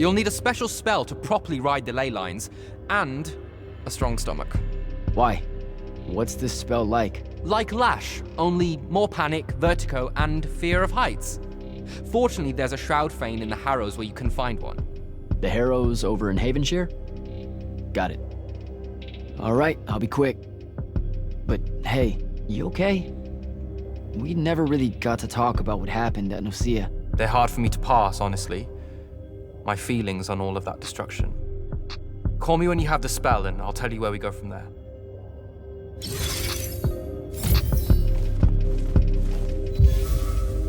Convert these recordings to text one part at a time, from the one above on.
You'll need a special spell to properly ride the ley lines, and a strong stomach. Why? What's this spell like? Like Lash, only more panic, vertigo, and fear of heights. Fortunately, there's a Shroud Fane in the Harrows where you can find one. The Harrows over in Havenshire? Got it. Alright, I'll be quick. But hey, you okay? We never really got to talk about what happened at Nicaea. They're hard for me to pass, honestly. My feelings on all of that destruction. Call me when you have the spell and I'll tell you where we go from there.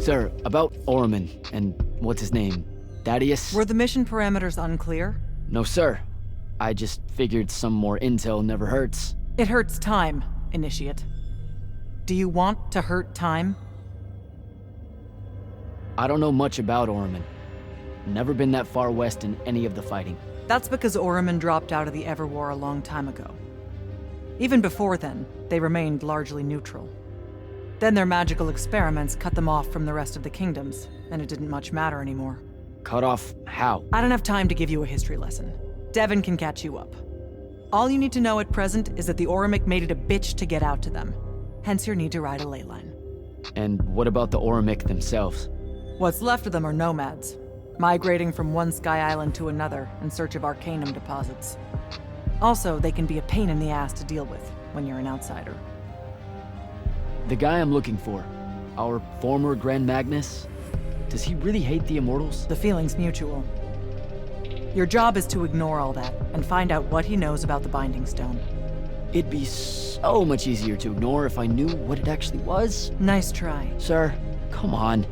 Sir, about Orman and what's his name? Thaddeus? Were the mission parameters unclear? No, sir. I just figured some more intel never hurts. It hurts time, Initiate. Do you want to hurt time? I don't know much about Orman. Never been that far west in any of the fighting. That's because Orman dropped out of the Everwar a long time ago. Even before then, they remained largely neutral. Then their magical experiments cut them off from the rest of the kingdoms, and it didn't much matter anymore. Cut off how? I don't have time to give you a history lesson. Devin can catch you up. All you need to know at present is that the Orimic made it a bitch to get out to them. Hence your need to ride a ley line. And what about the Orimic themselves? What's left of them are nomads, migrating from one sky island to another in search of arcanum deposits. Also, they can be a pain in the ass to deal with when you're an outsider. The guy I'm looking for, our former Grand Magnus, does he really hate the Immortals? The feeling's mutual. Your job is to ignore all that and find out what he knows about the Binding Stone. It'd be so much easier to ignore if I knew what it actually was. Nice try. Sir, come on.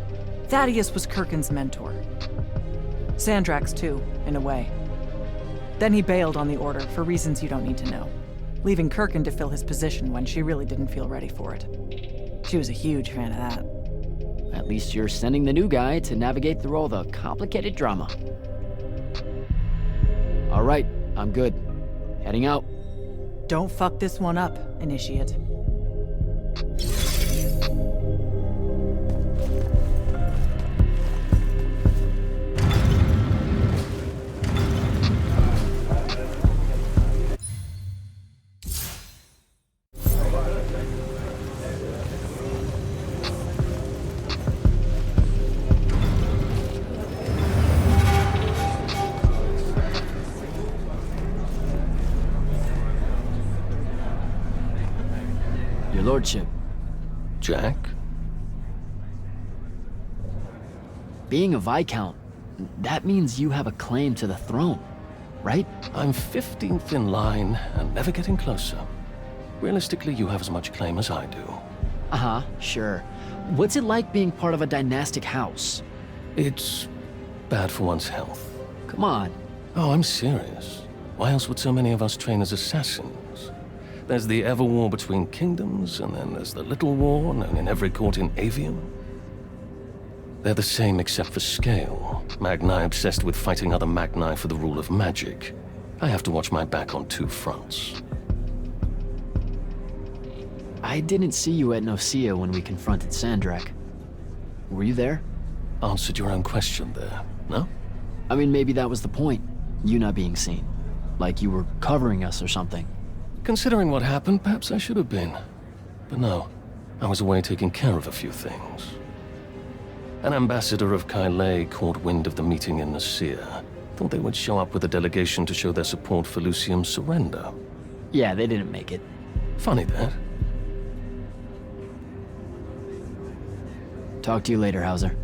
Thaddeus was Kirkin's mentor. Sandrax too, in a way. Then he bailed on the Order for reasons you don't need to know, leaving Kirkin to fill his position when she really didn't feel ready for it. She was a huge fan of that. At least you're sending the new guy to navigate through all the complicated drama. All right, I'm good. Heading out. Don't fuck this one up, Initiate. Your lordship. Jack? Being a Viscount, that means you have a claim to the throne, right? I'm 15th in line and never getting closer. Realistically, you have as much claim as I do. Uh-huh, sure. What's it like being part of a dynastic house? It's bad for one's health. Come on. Oh, I'm serious. Why else would so many of us train as assassins? There's the Everwar between kingdoms, and then there's the Little War known in every court in Aveum. They're the same except for scale. Magni obsessed with fighting other Magni for the rule of magic. I have to watch my back on two fronts. I didn't see you at Nicaea when we confronted Sandrak. Were you there? Answered your own question there, no? I mean, maybe that was the point. You not being seen. Like you were covering us or something. Considering what happened, perhaps I should have been. But no, I was away taking care of a few things. An ambassador of Kylay caught wind of the meeting in Nicaea. Thought they would show up with a delegation to show their support for Lucium's surrender. Yeah, they didn't make it. Funny that. Talk to you later, Hauser.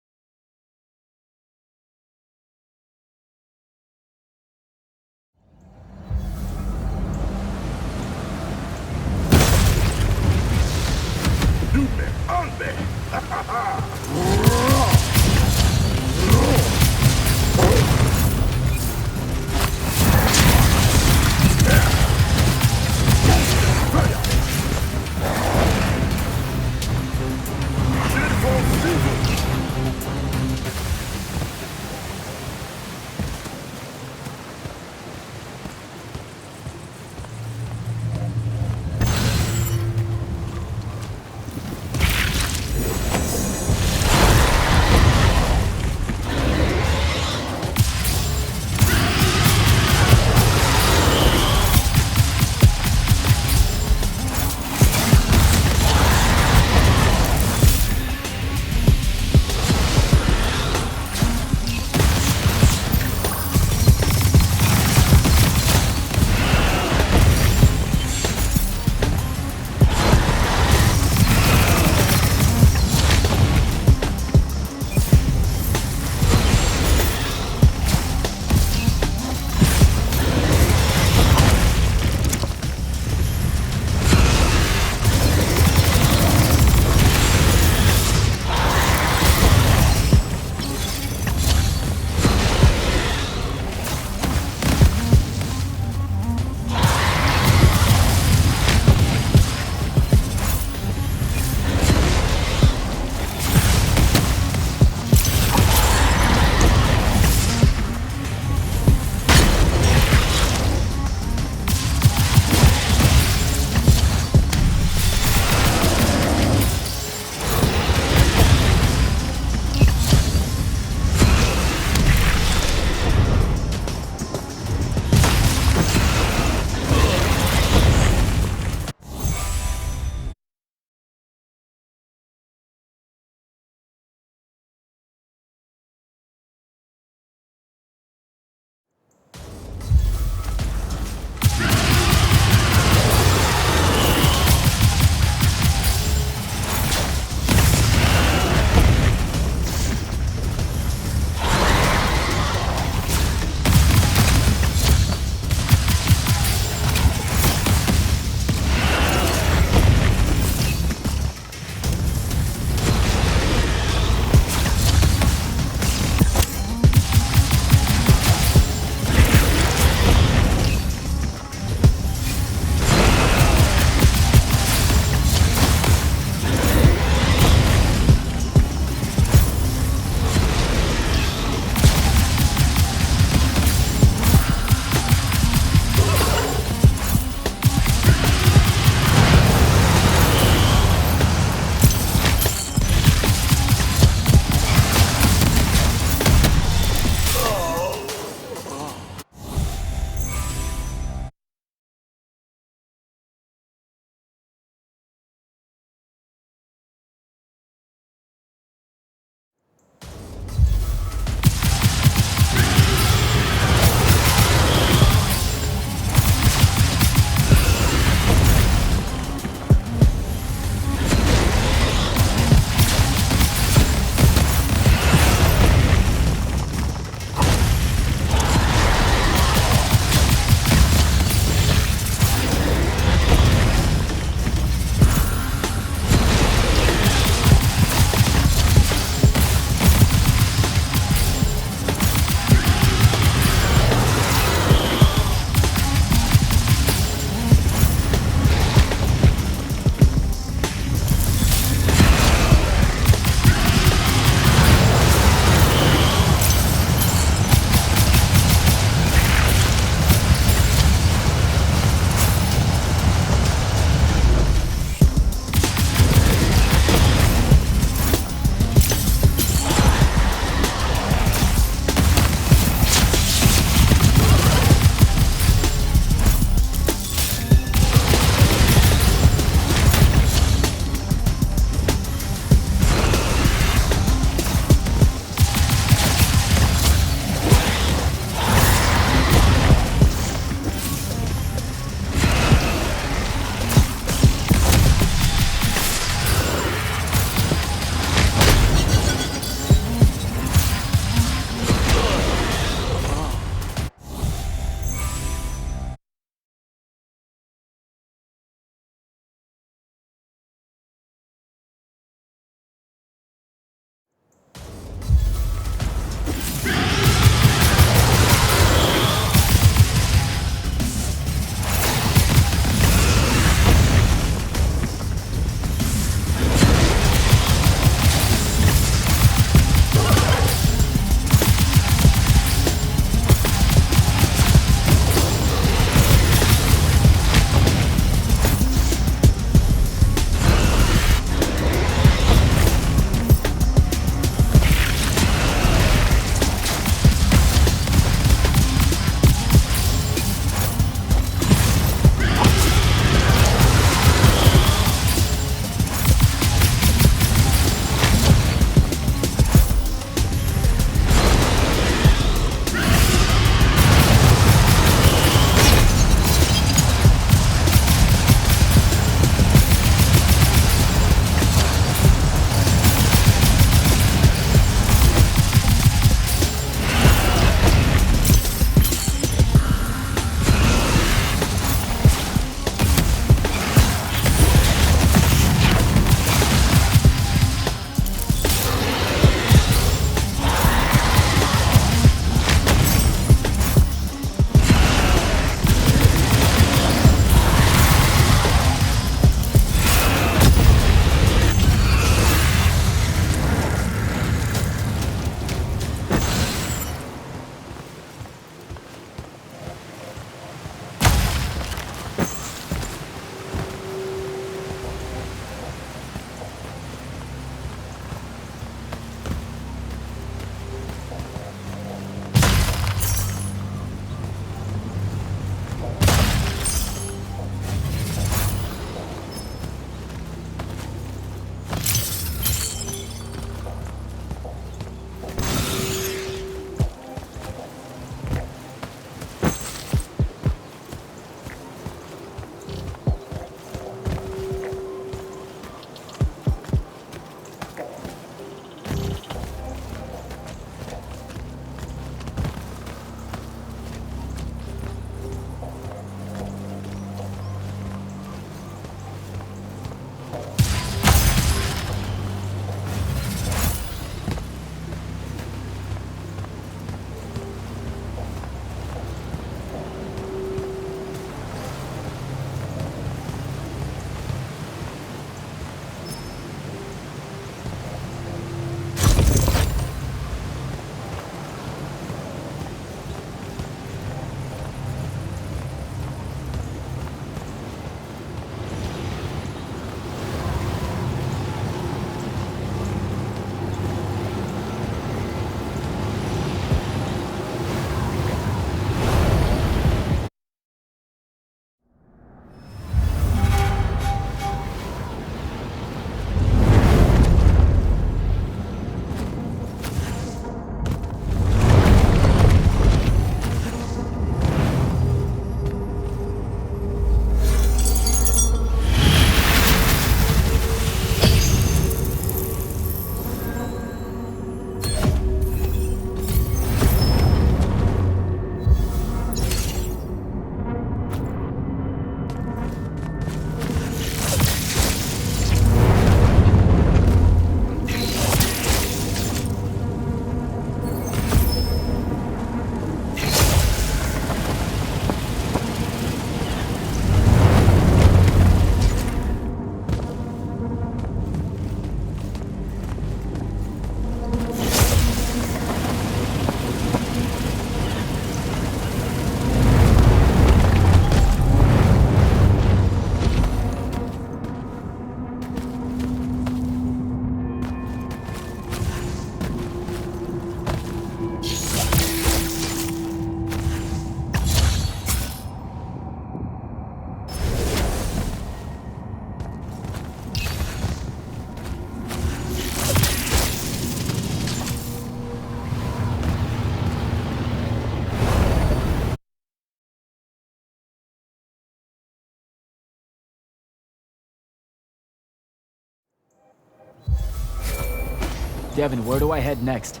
Devin, where do I head next?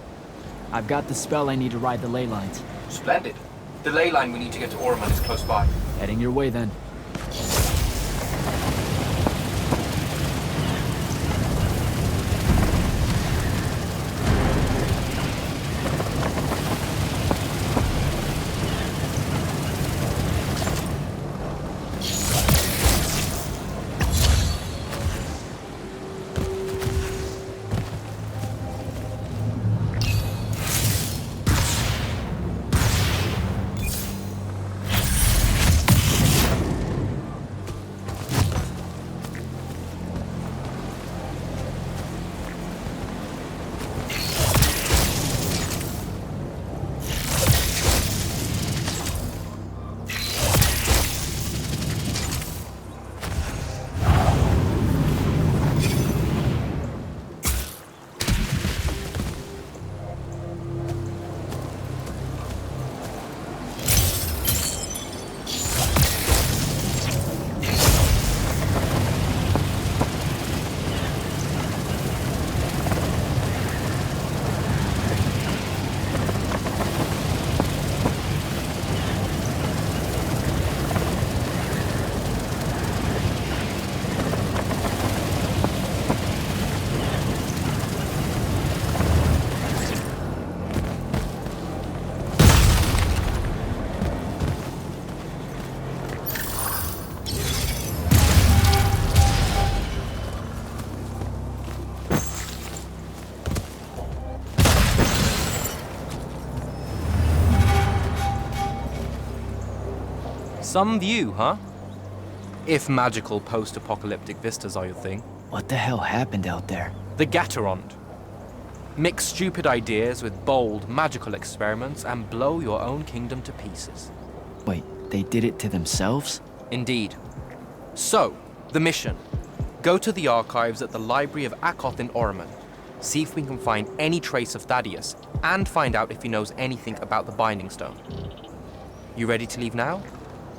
I've got the spell I need to ride the ley lines. Splendid. The ley line we need to get to Orman is close by. Heading your way then. Some view, huh? If magical post-apocalyptic vistas are your thing. What the hell happened out there? The Gatorond. Mix stupid ideas with bold, magical experiments and blow your own kingdom to pieces. Wait, they did it to themselves? Indeed. So, the mission. Go to the archives at the Library of Akoth in Orman. See if we can find any trace of Thaddeus, and find out if he knows anything about the Binding Stone. You ready to leave now?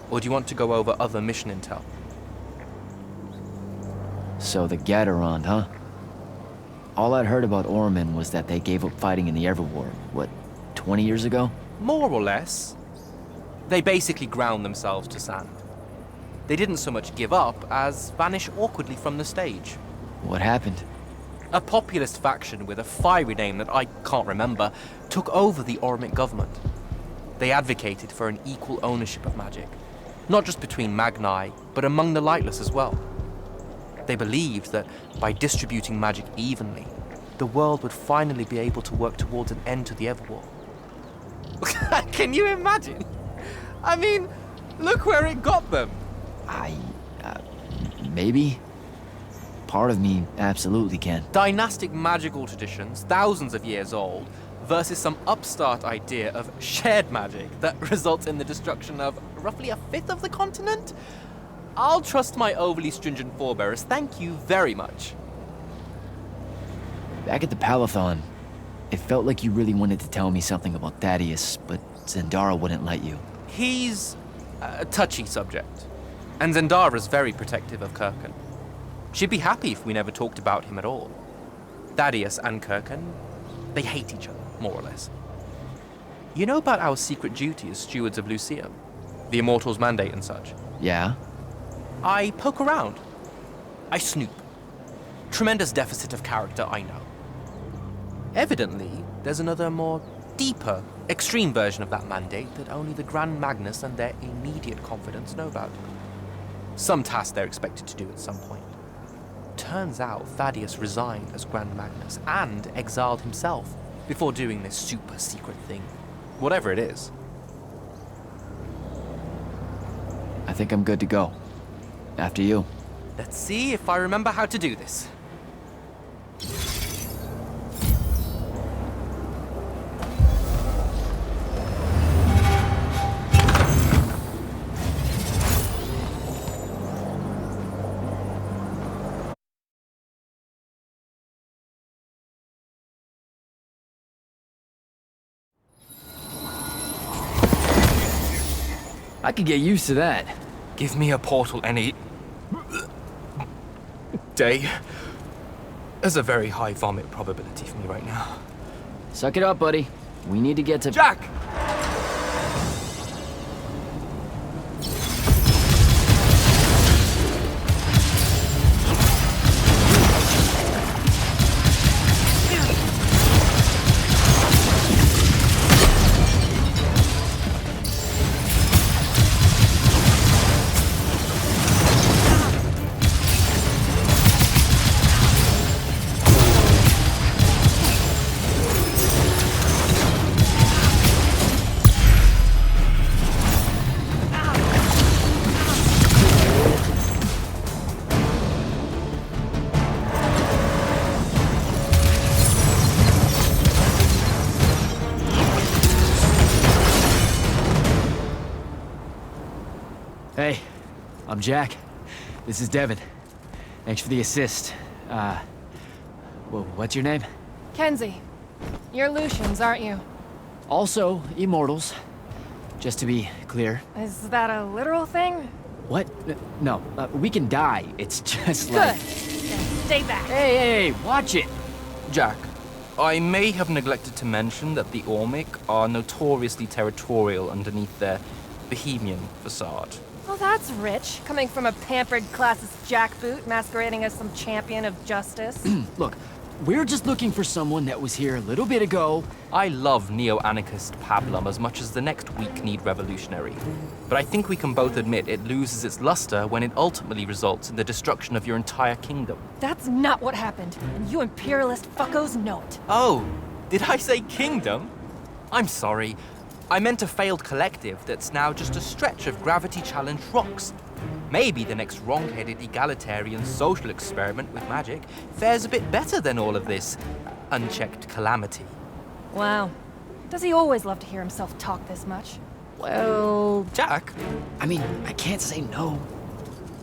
Or do you want to go over other mission intel? So the Gatorond, huh? All I'd heard about Orman was that they gave up fighting in the Everwar, what, 20 years ago? More or less. They basically ground themselves to sand. They didn't so much give up as vanish awkwardly from the stage. What happened? A populist faction with a fiery name that I can't remember took over the Ormic government. They advocated for an equal ownership of magic, not just between Magni, but among the lightless as well. They believed that by distributing magic evenly, the world would finally be able to work towards an end to the Everwar. Can you imagine? I mean, look where it got them. Maybe? Part of me absolutely can. Dynastic magical traditions, thousands of years old, versus some upstart idea of shared magic that results in the destruction of roughly a fifth of the continent? I'll trust my overly stringent forebears, thank you very much. Back at the Palathon, it felt like you really wanted to tell me something about Thaddeus, but Zendara wouldn't let you. He's a touchy subject, and Zendara's very protective of Kirkan. She'd be happy if we never talked about him at all. Thaddeus and Kirkan, they hate each other, more or less. You know about our secret duty as stewards of Lucium? The Immortals' mandate and such? Yeah? I poke around. I snoop. Tremendous deficit of character, I know. Evidently, there's another more deeper, extreme version of that mandate that only the Grand Magnus and their immediate confidants know about. Some task they're expected to do at some point. Turns out Thaddeus resigned as Grand Magnus and exiled himself before doing this super secret thing. Whatever it is. I think I'm good to go. After you. Let's see if I remember how to do this. I could get used to that. Give me a portal any day. There's a very high vomit probability for me right now. Suck it up, buddy. We need to get to... Jack! Hey, I'm Jack. This is Devin. Thanks for the assist. What's your name? Kenzie, you're Lucians, aren't you? Also, Immortals. Just to be clear. Is that a literal thing? What? No, we can die. It's just Good. like... Then stay back. Hey, watch it! Jack, I may have neglected to mention that the Ormic are notoriously territorial underneath their Bohemian facade. Well, that's rich, coming from a pampered classist jackboot masquerading as some champion of justice. Look, we're just looking for someone that was here a little bit ago. I love neo-anarchist pablum as much as the next weak-kneed revolutionary. But I think we can both admit it loses its luster when it ultimately results in the destruction of your entire kingdom. That's not what happened, and you imperialist fuckos know it. Oh, did I say kingdom? I'm sorry. I meant a failed collective that's now just a stretch of gravity-challenged rocks. Maybe the next wrong-headed egalitarian social experiment with magic fares a bit better than all of this unchecked calamity. Wow. Does he always love to hear himself talk this much? Well, Jack, I mean, I can't say no.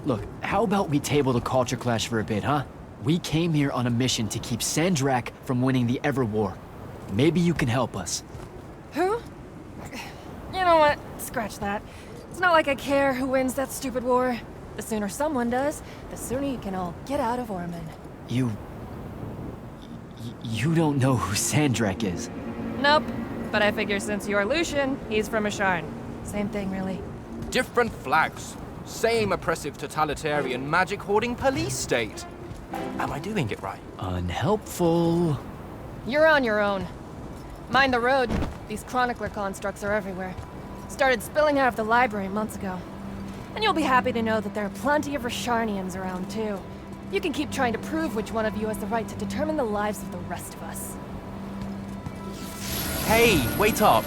Look, how about we table the culture clash for a bit, huh? We came here on a mission to keep Sandrak from winning the Ever War. Maybe you can help us. Who? You know what? Scratch that. It's not like I care who wins that stupid war. The sooner someone does, the sooner you can all get out of Orman. You don't know who Sandrak is. Nope. But I figure since you're Lucian, he's from Asharn. Same thing, really. different flags, same oppressive totalitarian magic-hoarding police state. Am I doing it right? Unhelpful. You're on your own. Mind the road. These chronicler constructs are everywhere. Started spilling out of the library months ago. And you'll be happy to know that there are plenty of Rasharnians around, too. You can keep trying to prove which one of you has the right to determine the lives of the rest of us. Hey, wait up.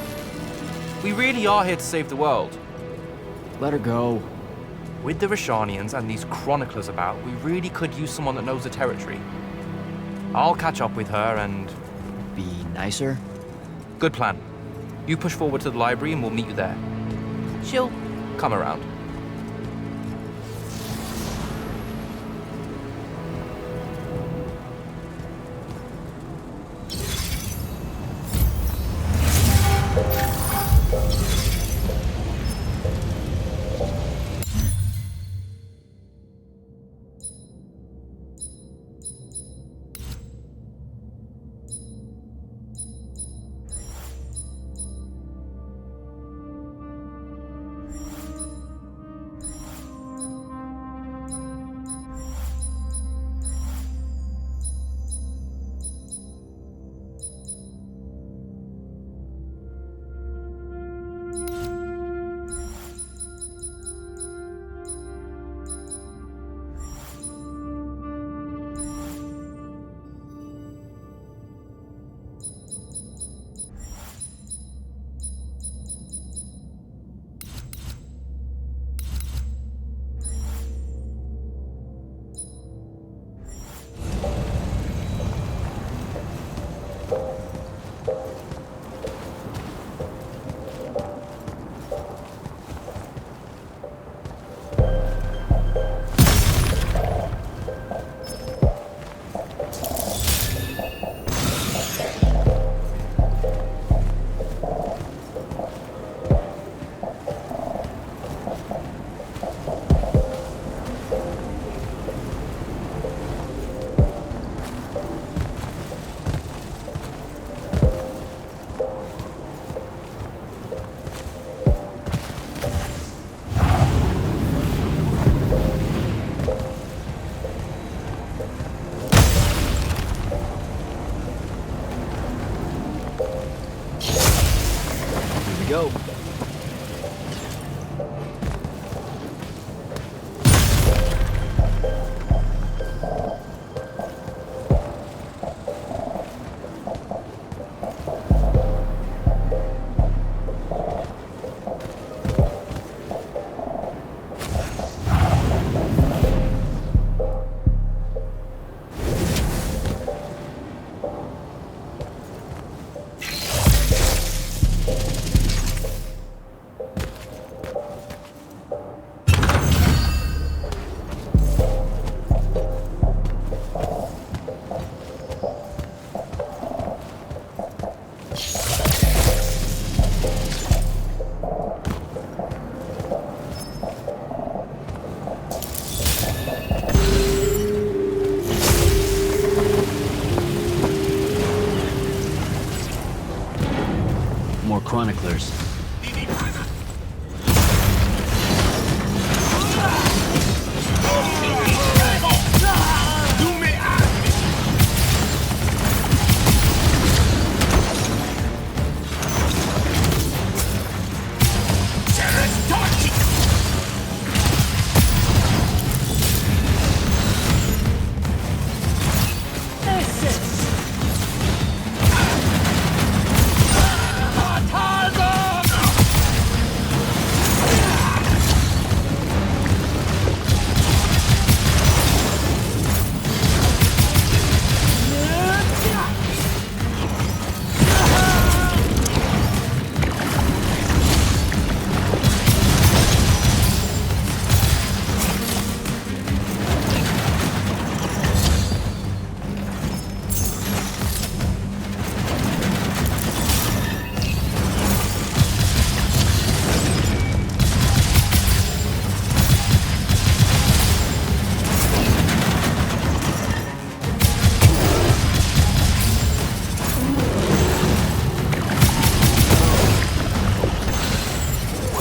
We really are here to save the world. Let her go. With the Rasharnians and these chroniclers about, we really could use someone that knows the territory. I'll catch up with her and... Be nicer? Good plan. You push forward to the library and we'll meet you there. She'll come around. go. More chroniclers.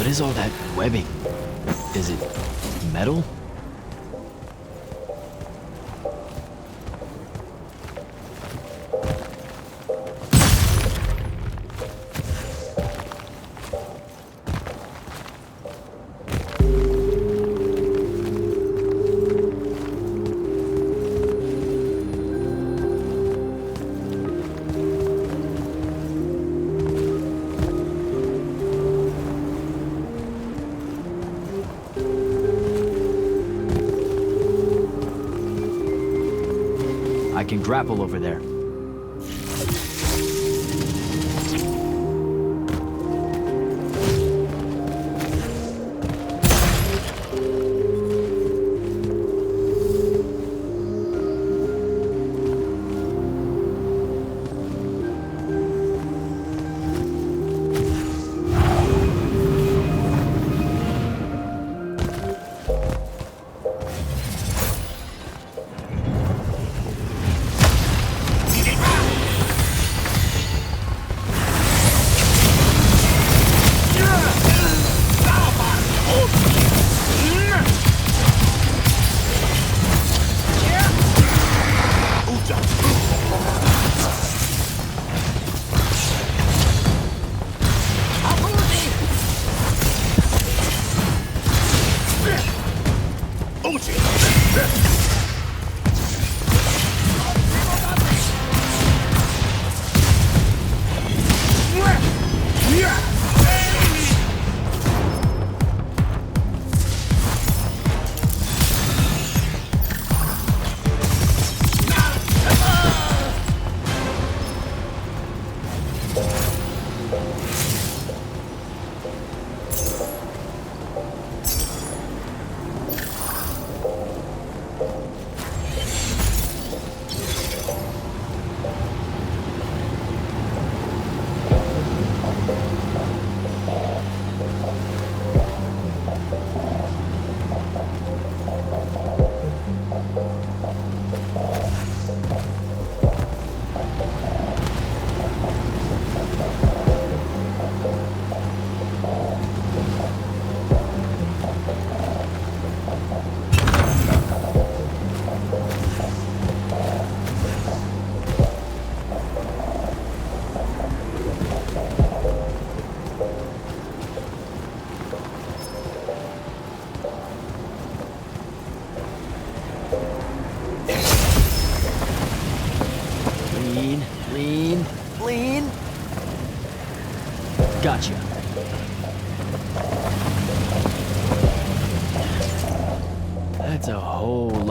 What is all that webbing? Is it metal? I can grapple over there.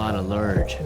on a lurge.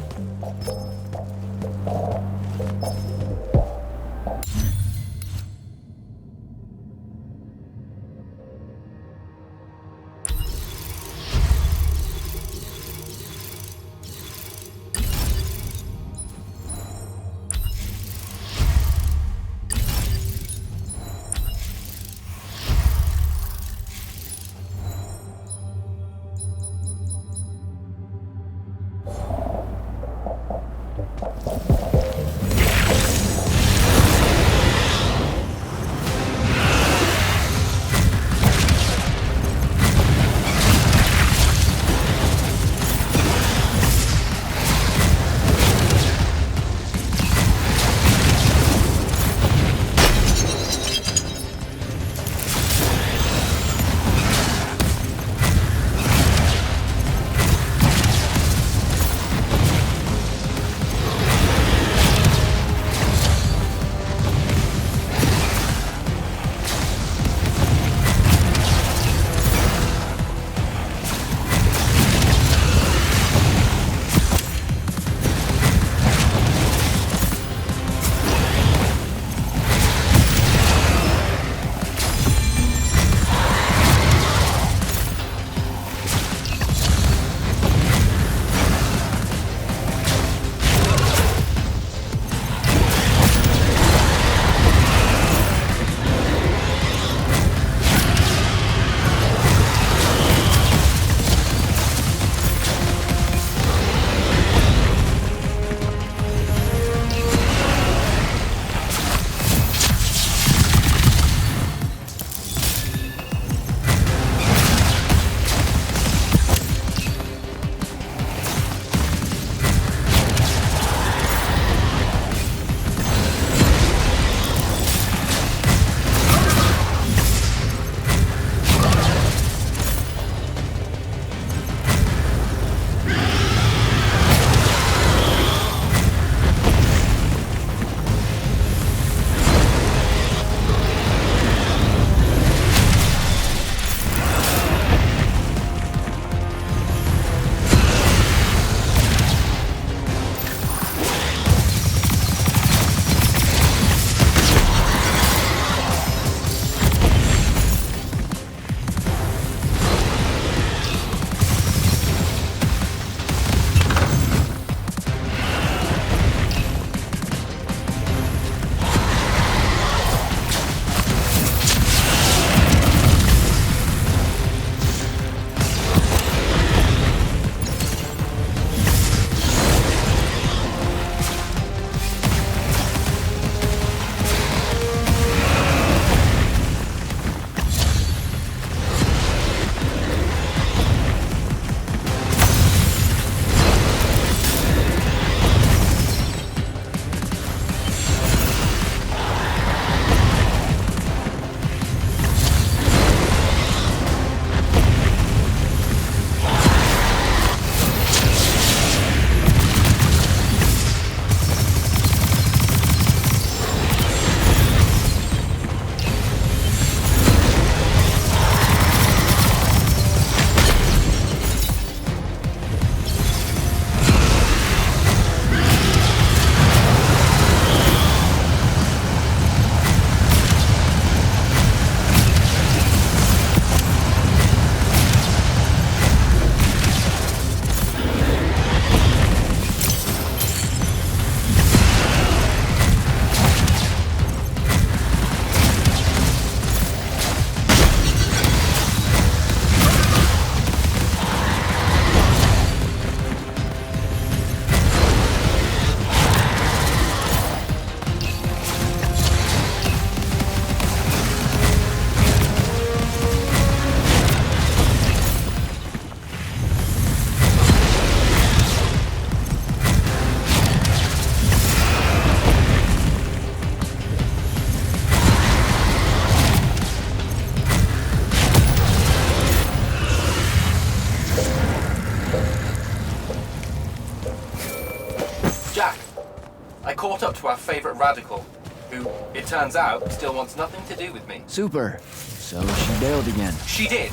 caught up to our favorite radical, who, it turns out, still wants nothing to do with me. Super. So she bailed again. She did.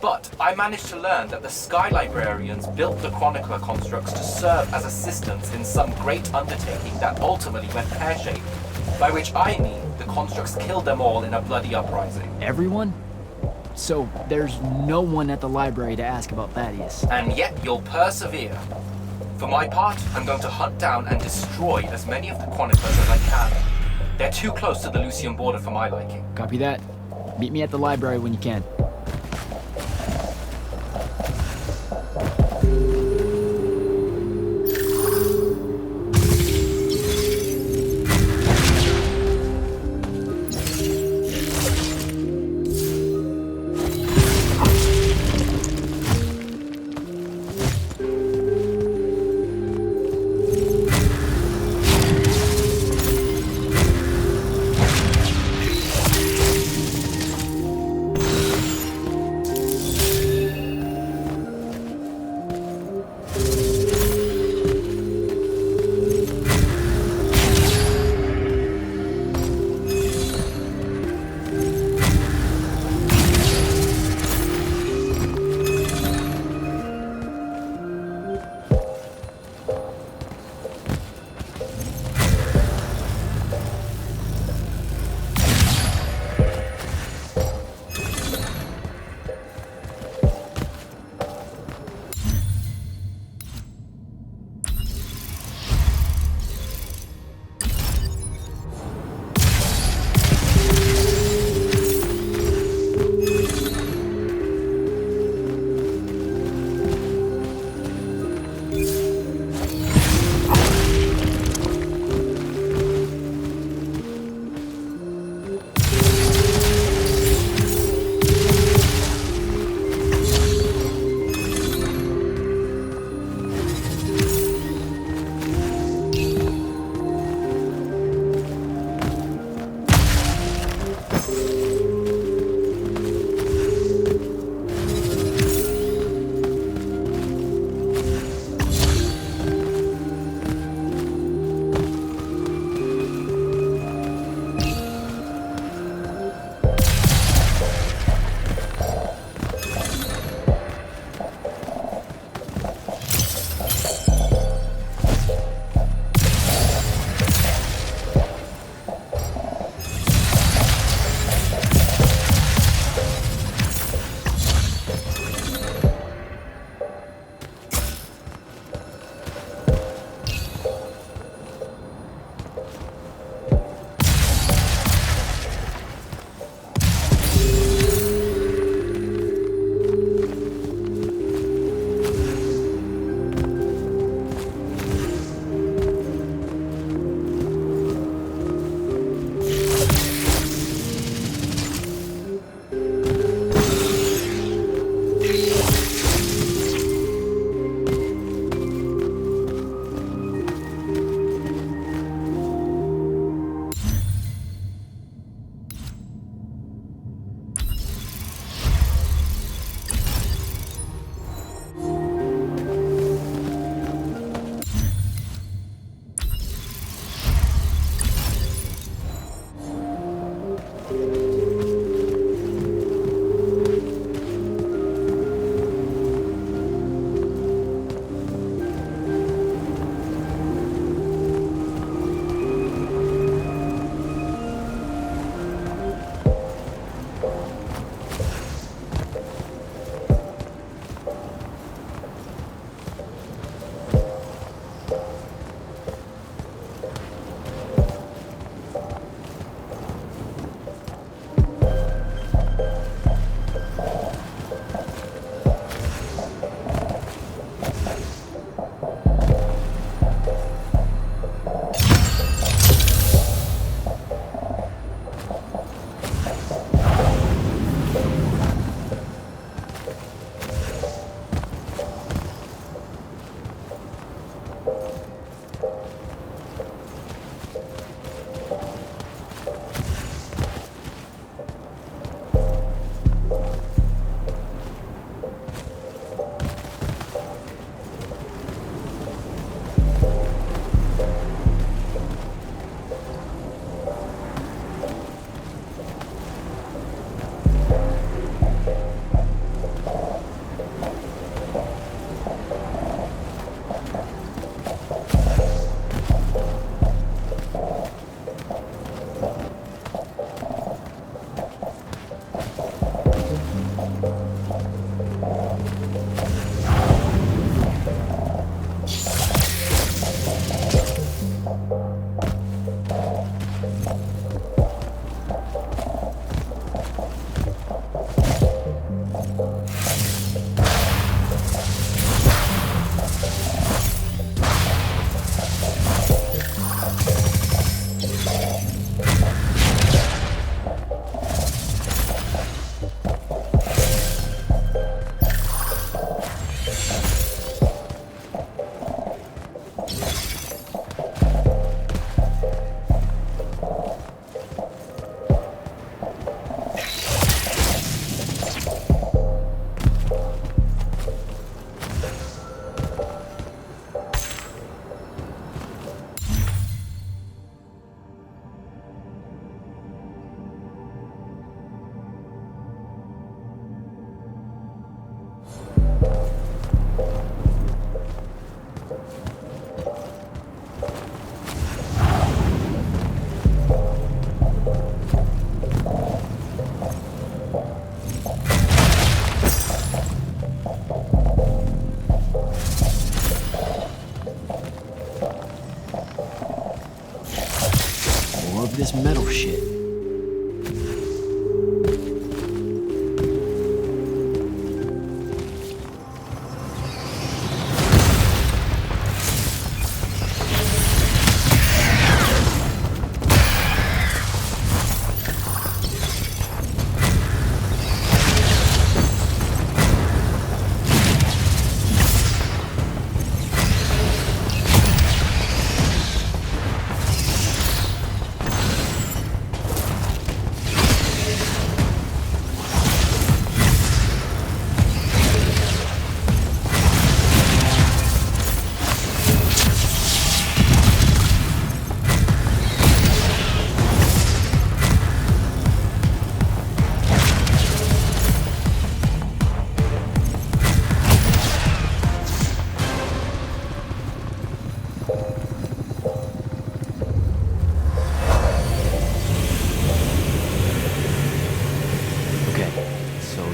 But I managed to learn that the Sky Librarians built the Chronicler constructs to serve as assistants in some great undertaking that ultimately went pear-shaped, by which I mean the constructs killed them all in a bloody uprising. Everyone? So there's no one at the library to ask about Thaddeus. And yet you'll persevere. For my part, I'm going to hunt down and destroy as many of the Chroniclers as I can. They're too close to the Lucian border for my liking. Copy that. Meet me at the library when you can.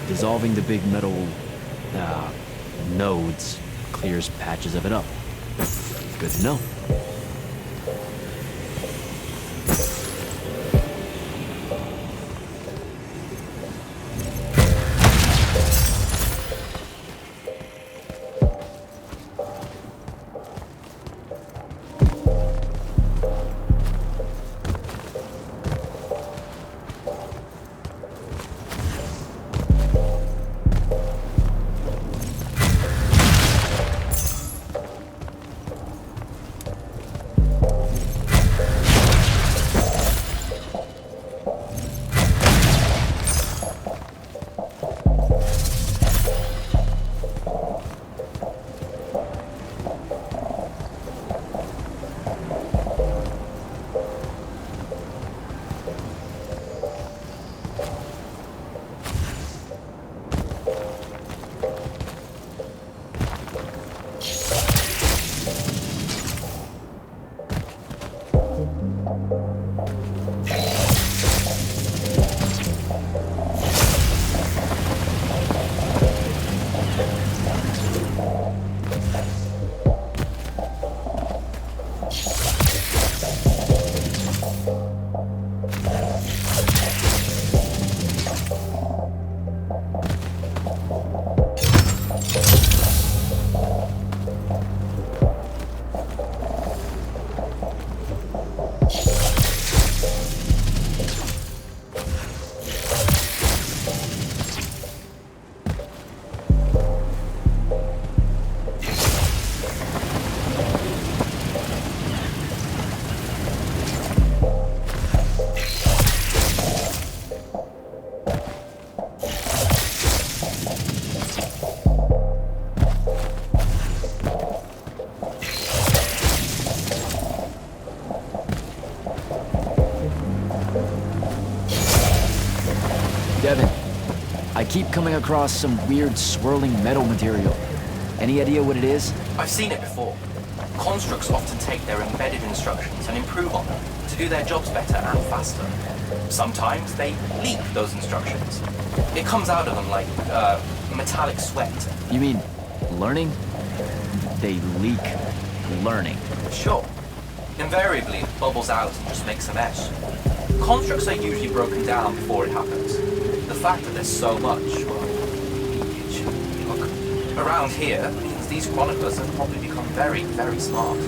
Dissolving the big metal nodes clears patches of it up. Good to know. Devin, I keep coming across some weird swirling metal material. Any idea what it is? I've seen it before. Constructs often take their embedded instructions and improve on them to do their jobs better and faster. Sometimes they leak those instructions. It comes out of them like metallic sweat. You mean learning? They leak learning. Sure. Invariably, it bubbles out and just makes a mess. Constructs are usually broken down before it happens. The fact that there's so much, well, leakage, look, around here means these chroniclers have probably become very, very smart.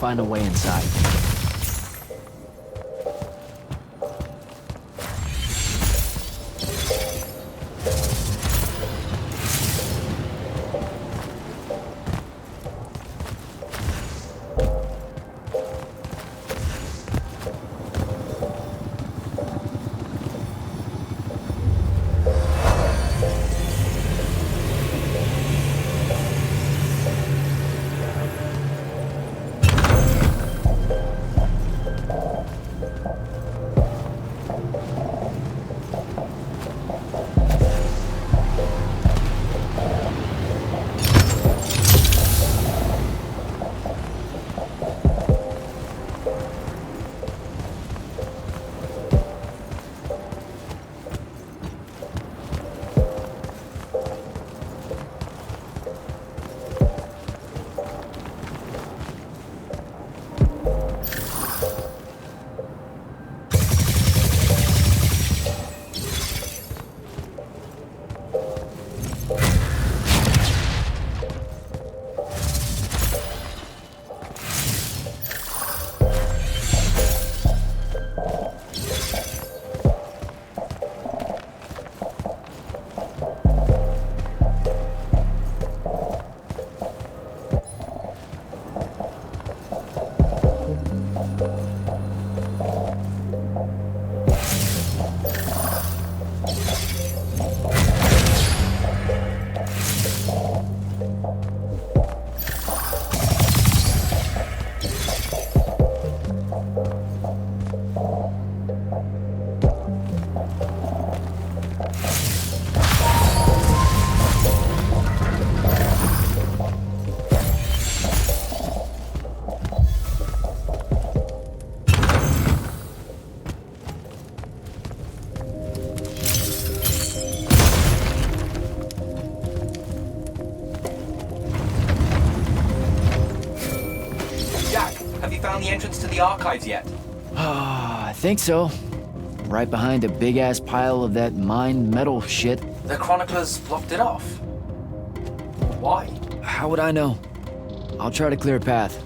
find a way inside. Have you found the entrance to the archives yet? I think so. Right behind a big-ass pile of that mined metal shit. The chroniclers blocked it off. Why? How would I know? I'll try to clear a path.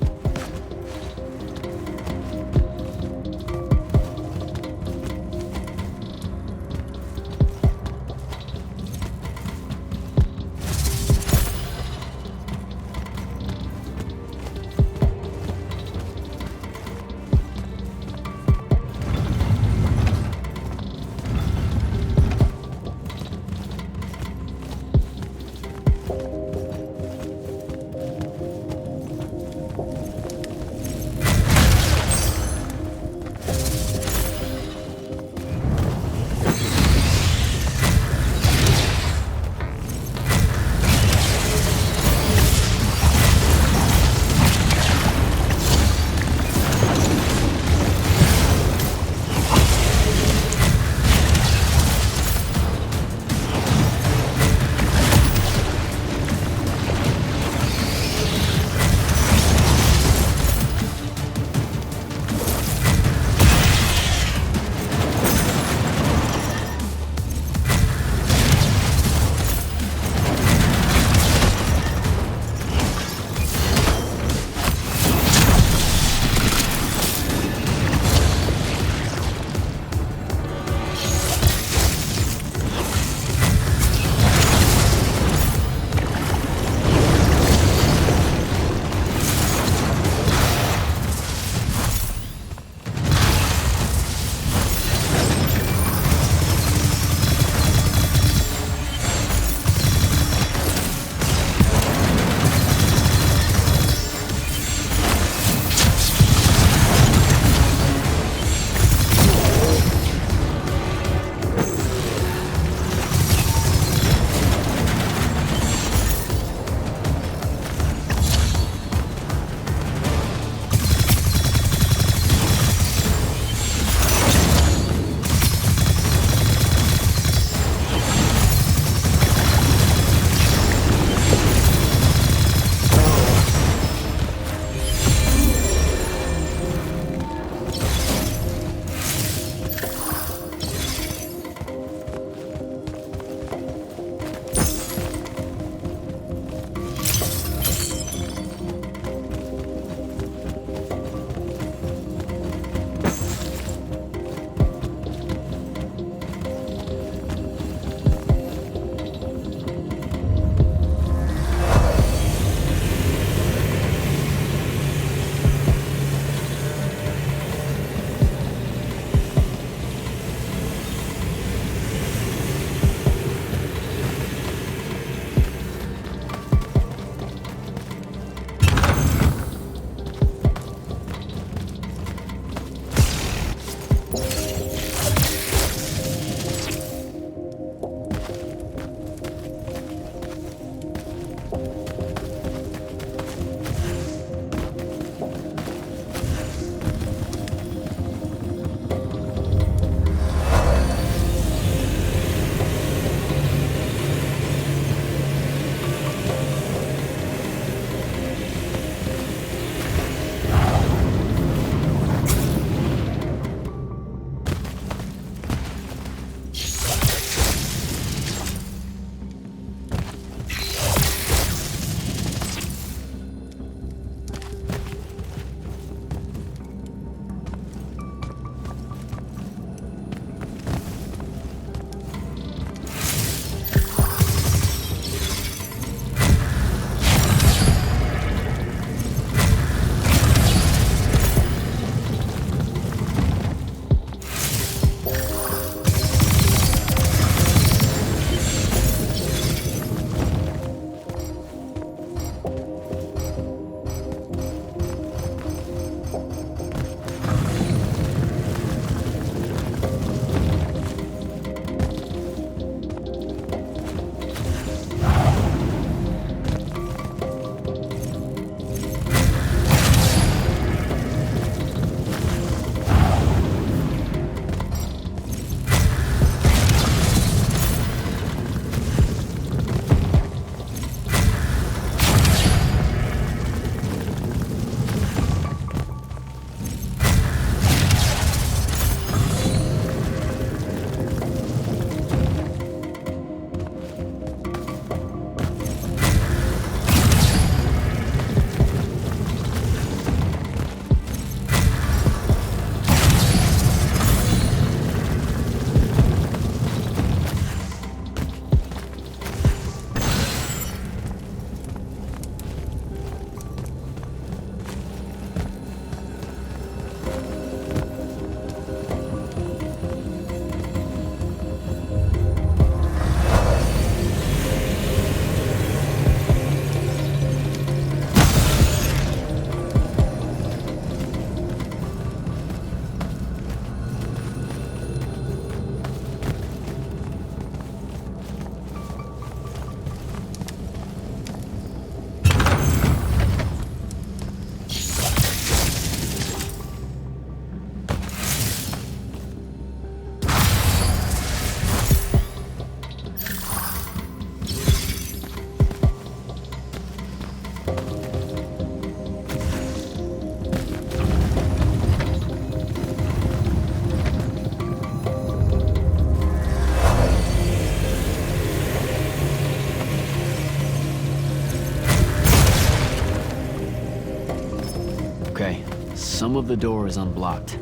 some of the door is unblocked.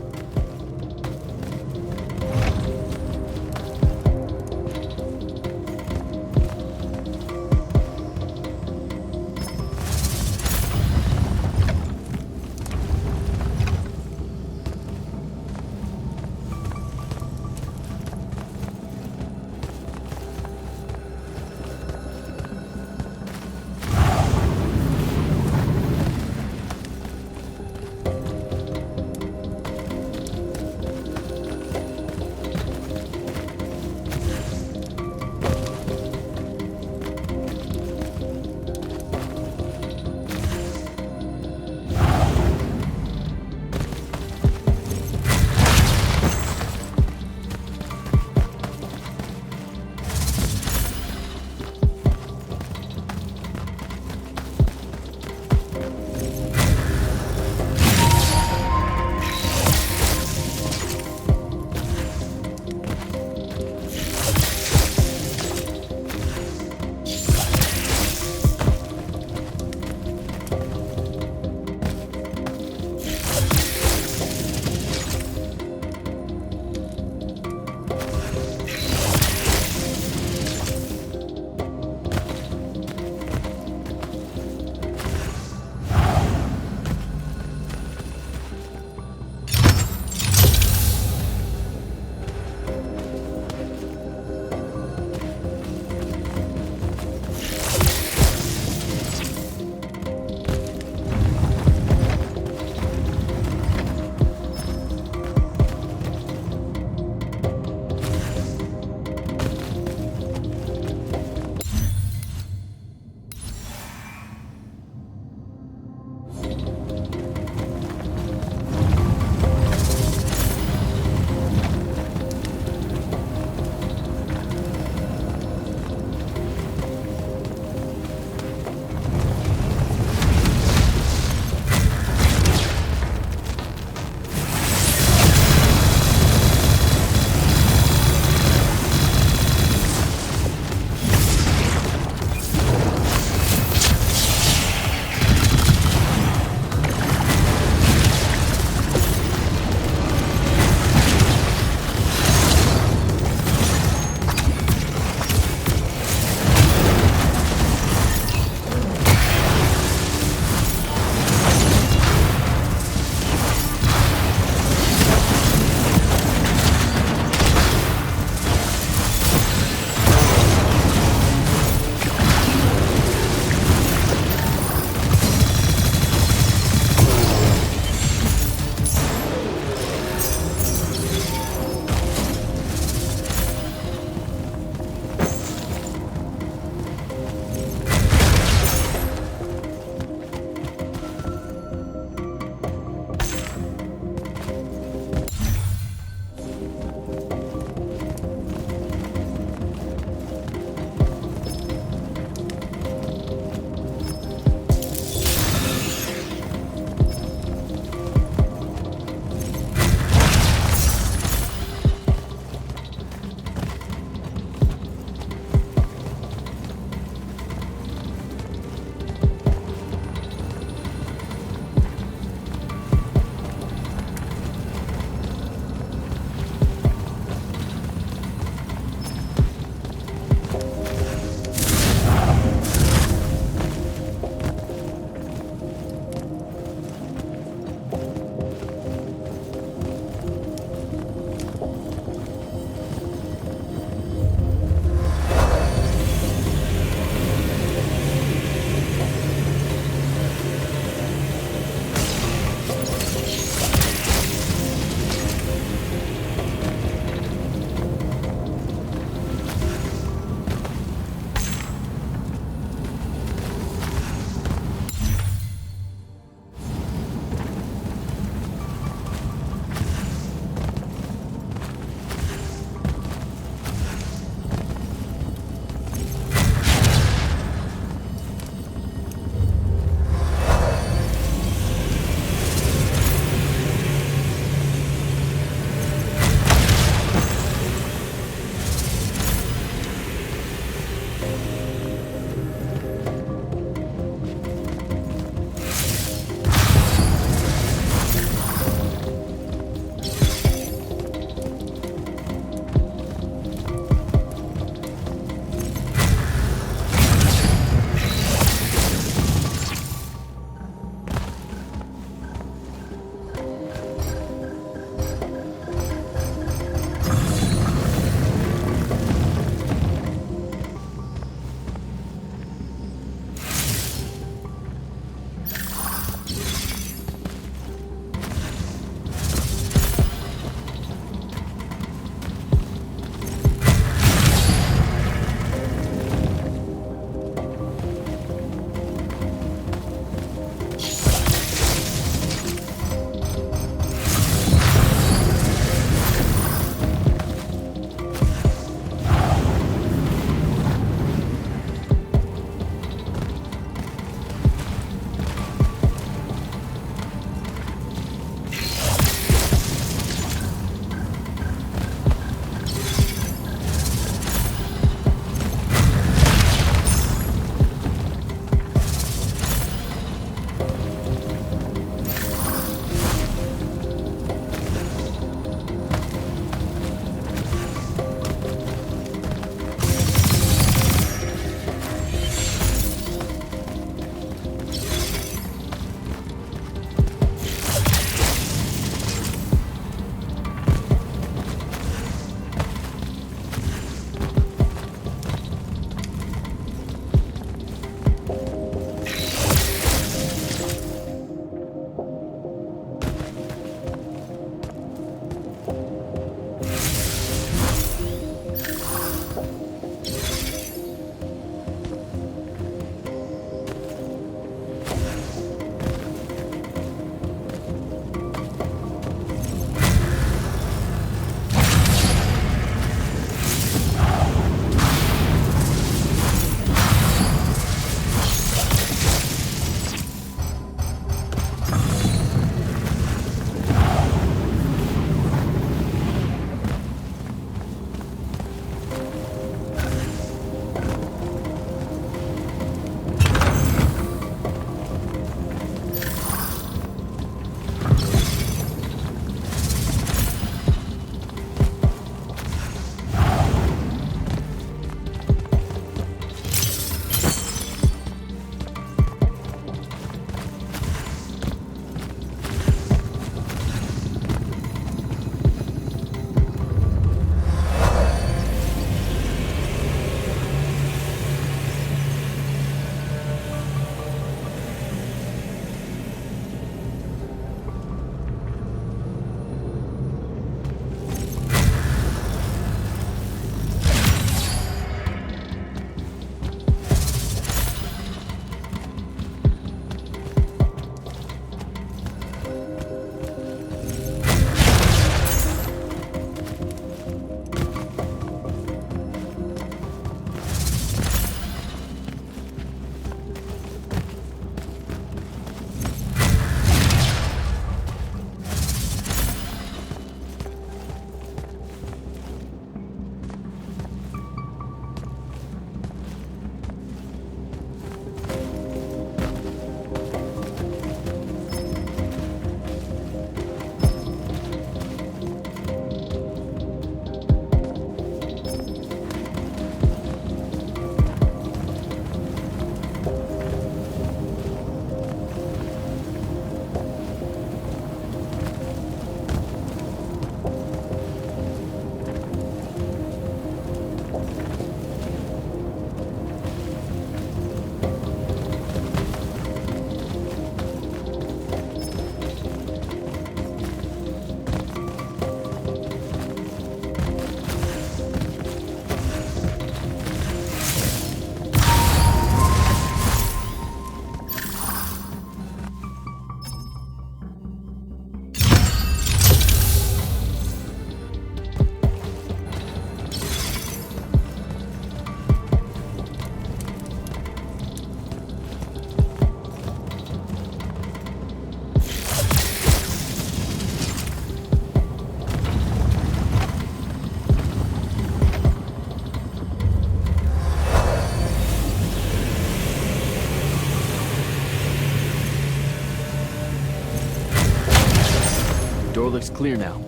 looks clear now.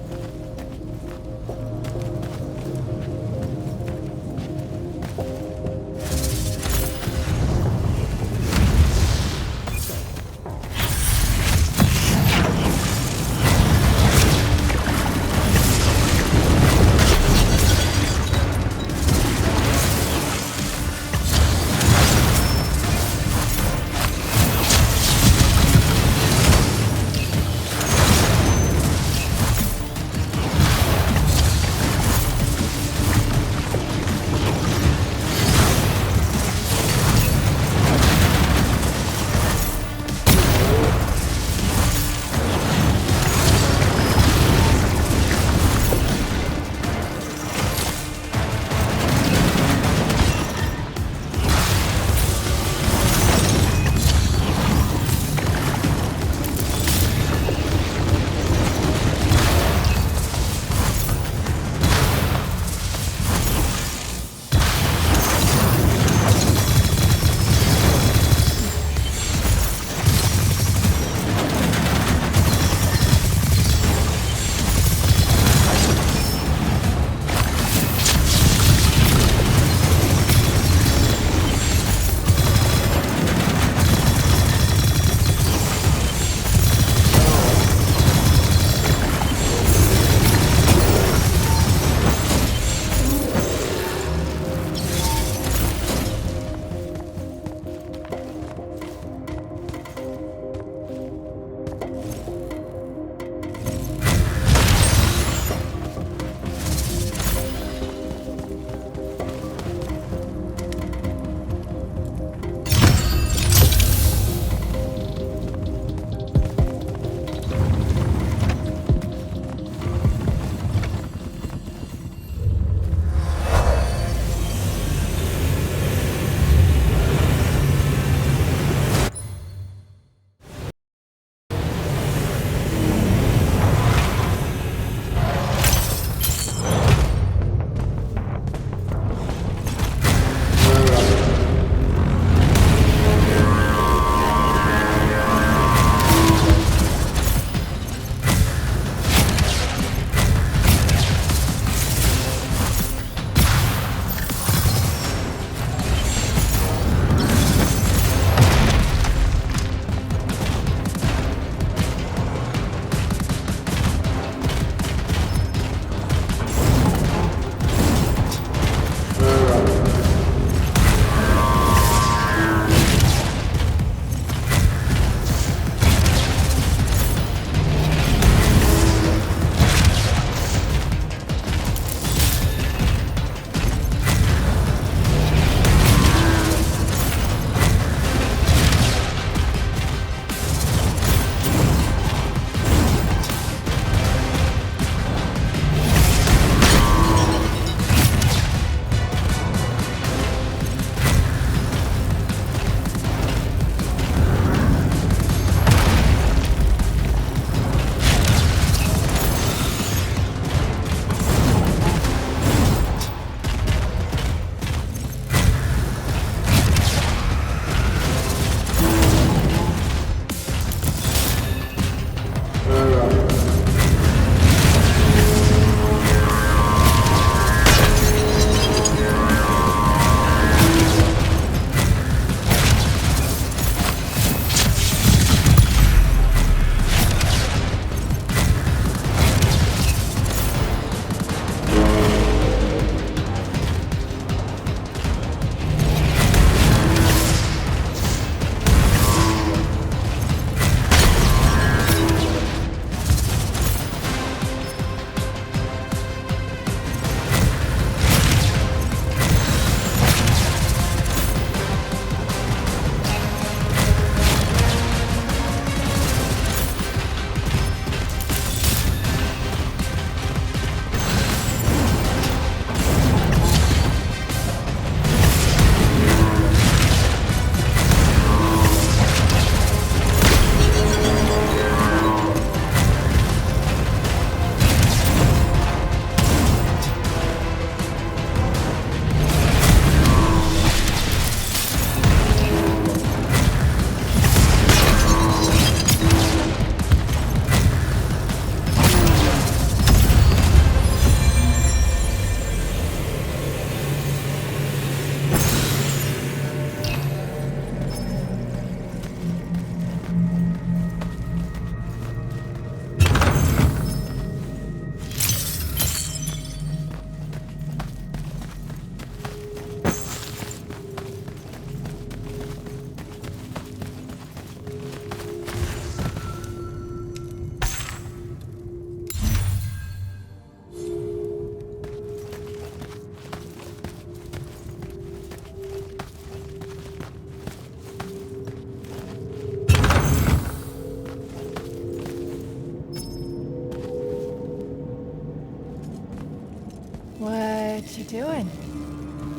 What you doing?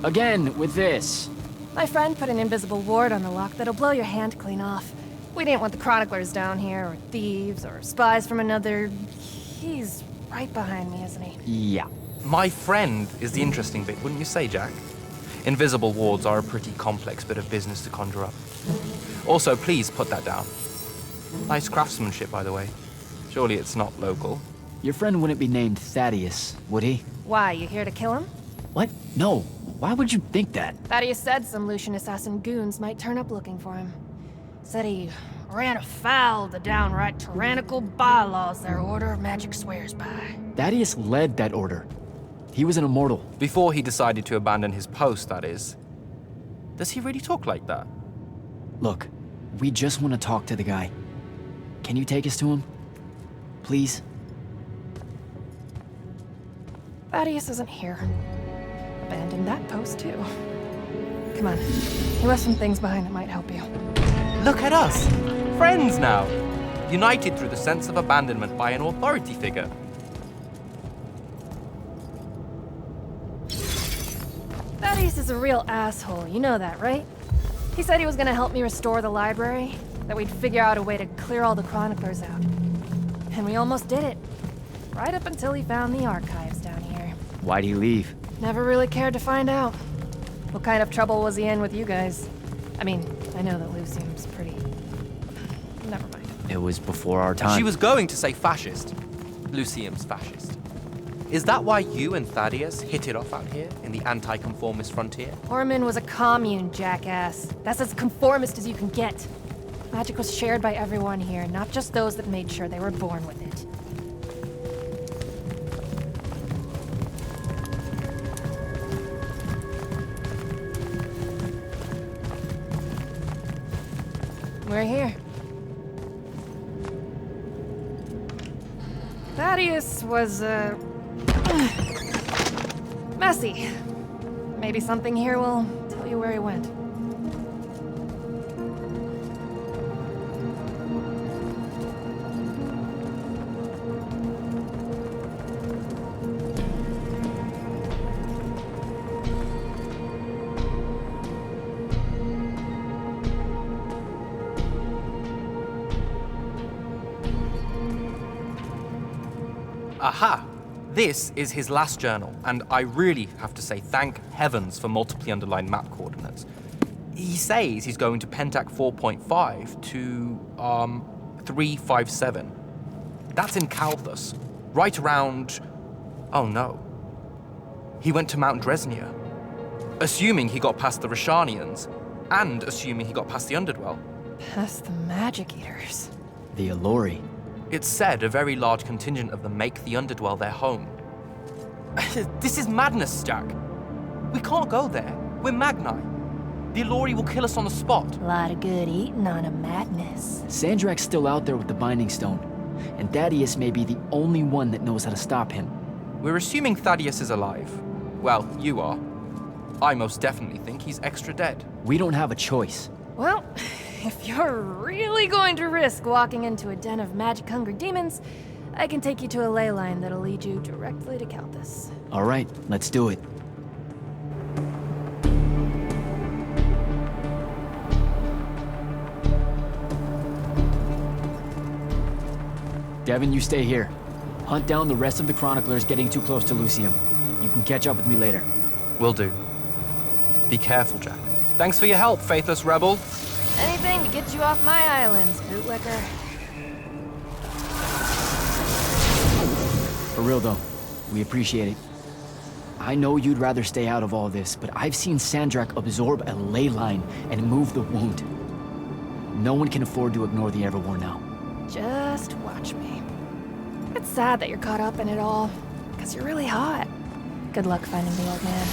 Again, with this. My friend put an invisible ward on the lock that'll blow your hand clean off. We didn't want the chroniclers down here, or thieves, or spies from another... He's right behind me, isn't he? Yeah. My friend is the interesting bit, wouldn't you say, Jack? Invisible wards are a pretty complex bit of business to conjure up. Also, please put that down. Nice craftsmanship, by the way. Surely it's not local. Your friend wouldn't be named Thaddeus, would he? Why, you here to kill him? What? No. Why would you think that? Thaddeus said some Lucian assassin goons might turn up looking for him. Said he ran afoul of the downright tyrannical bylaws their Order of Magic swears by. Thaddeus led that order. He was an immortal. Before he decided to abandon his post, that is. Does he really talk like that? Look, we just want to talk to the guy. Can you take us to him? Please? Thaddeus isn't here. Abandoned that post, too. Come on. He left some things behind that might help you. Look at us! Friends now! United through the sense of abandonment by an authority figure. Thaddeus is a real asshole, you know that, right? He said he was gonna help me restore the library, that we'd figure out a way to clear all the chroniclers out. And we almost did it. Right up until he found the archives down here. Why'd he leave? Never really cared to find out. What kind of trouble was he in with you guys? I mean, I know that Lucium's pretty... Never mind. It was before our time. She was going to say fascist. Lucium's fascist. Is that why you and Thaddeus hit it off out here in the anti-conformist frontier? Orman was a commune, jackass. That's as conformist as you can get. Magic was shared by everyone here, not just those that made sure they were born with it. We're here. Thaddeus was, messy. Maybe something here will tell you where he went. Aha! This is his last journal, and I really have to say thank heavens for multiply underlined map coordinates. He says he's going to Pentac 4.5 to, 357. That's in Calthus, right around... Oh no. He went to Mount Dresnia. Assuming he got past the Rashanians, and assuming he got past the Underdwell. Past the Magic Eaters. The Allori. It's said a very large contingent of them make the Underdwell their home. This is madness, Jack. We can't go there. We're Magni. The Allori will kill us on the spot. A lot of good eating on a madness. Sandrak's still out there with the Binding Stone, and Thaddeus may be the only one that knows how to stop him. We're assuming Thaddeus is alive. Well, you are. I most definitely think he's extra dead. We don't have a choice. Well, if you're really going to risk walking into a den of magic-hungry demons, I can take you to a ley line that'll lead you directly to Calthus. All right, let's do it. Devin, you stay here. Hunt down the rest of the chroniclers getting too close to Lucium. You can catch up with me later. Will do. Be careful, Jack. Thanks for your help, faithless rebel. Anything to get you off my islands, bootlicker. For real though, we appreciate it. I know you'd rather stay out of all this, but I've seen Sandrak absorb a ley line and move the wound. No one can afford to ignore the Everwar now. Just watch me. It's sad that you're caught up in it all, because you're really hot. Good luck finding the old man.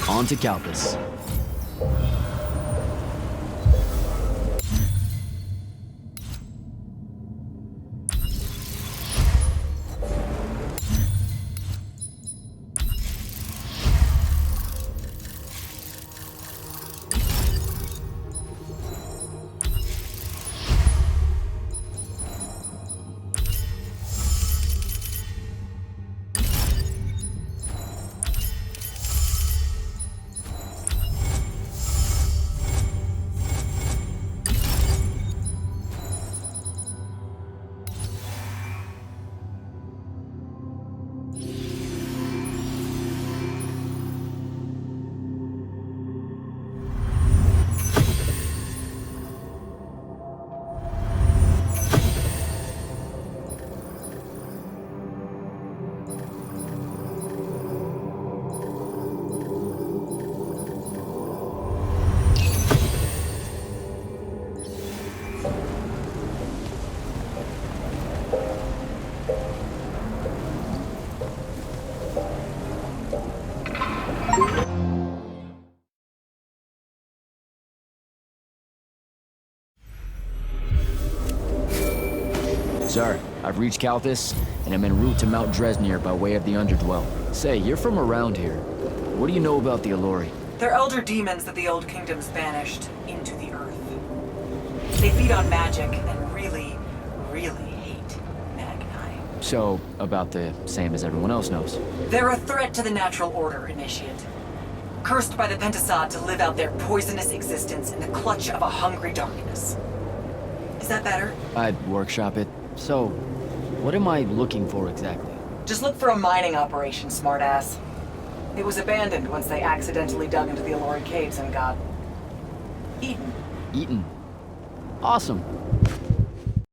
On to Calthus. Sir, I've reached Kalthus, and I'm en route to Mount Dresnir by way of the Underdwell. Say, you're from around here. What do you know about the Allori? They're elder demons that the Old Kingdoms banished into the Earth. They feed on magic and really, really hate Magni. So, about the same as everyone else knows. They're a threat to the natural order, Initiate. Cursed by the Pentasod to live out their poisonous existence in the clutch of a hungry darkness. Is that better? I'd workshop it. So, what am I looking for exactly? Just look for a mining operation, smartass. It was abandoned once they accidentally dug into the Allori caves and got eaten. Eaton. Awesome.